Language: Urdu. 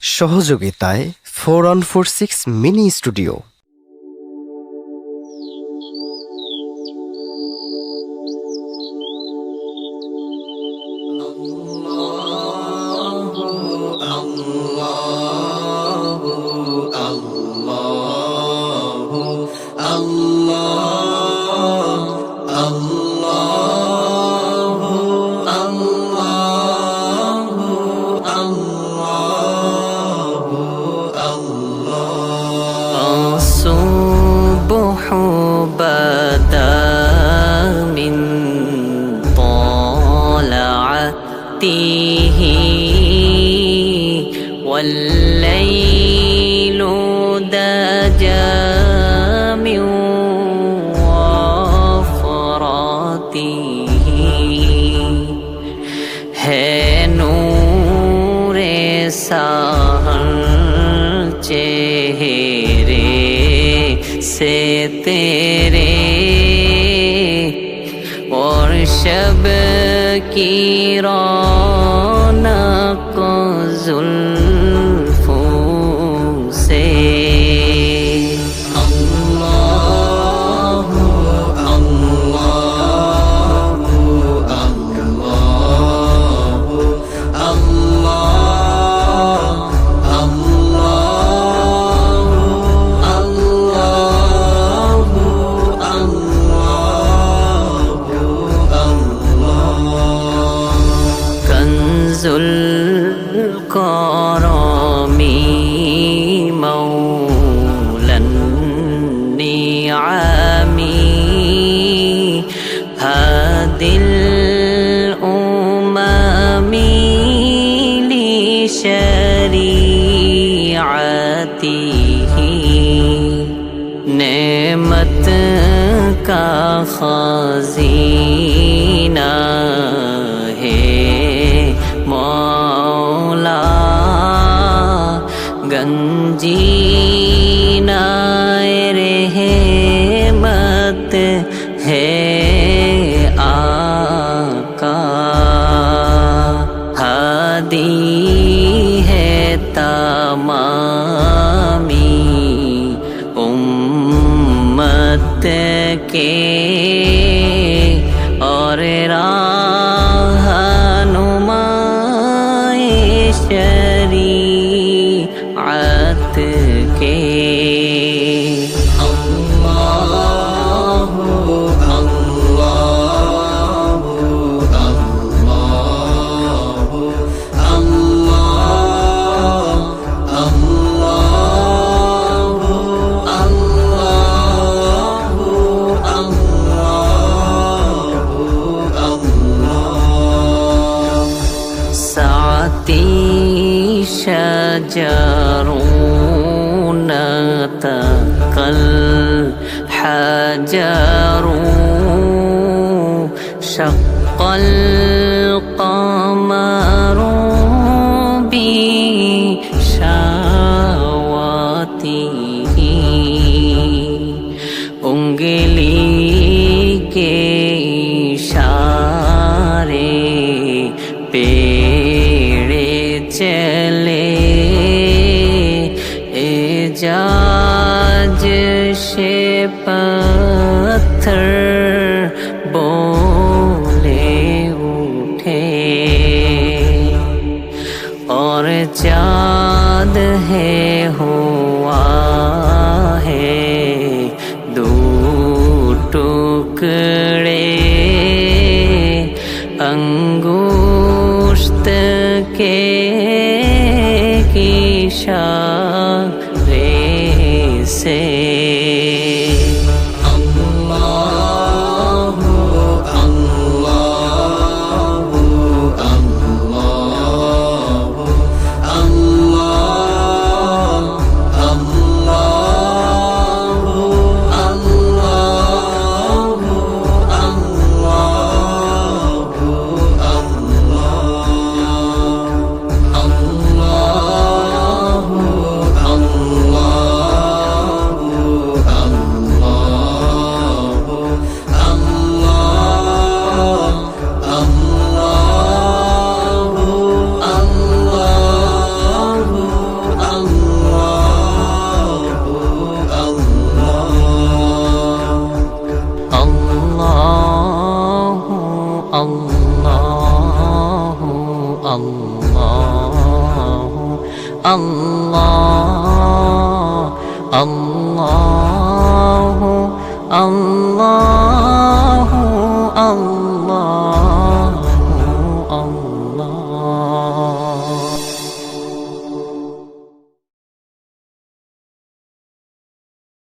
সহযোগিতায় 4146 মিনি স্টুডিও। الصبح بدا من طلعته والليل دجى من وفراته ہے نور سحر چہرے سے تیرے اور شب کی رونق زلفوں سے الكرم مولى النعم هادي الأمم لشريعته نعمت کا خزینہ ہے مولا گنجینہ رحمت ہے آقا ہادی ہے تمامی امت کے اور رہنما شریعت کے شجرون تقل حجر شق القمر بشواته انگلی کے اشارے پہ چلے اعجاز سے پتھر بولے اٹھے اور چاند ہے ہوا ہے دو ٹکڑے انگشت کے اشارے سے আল্লাহ আল্লাহ আল্লাহ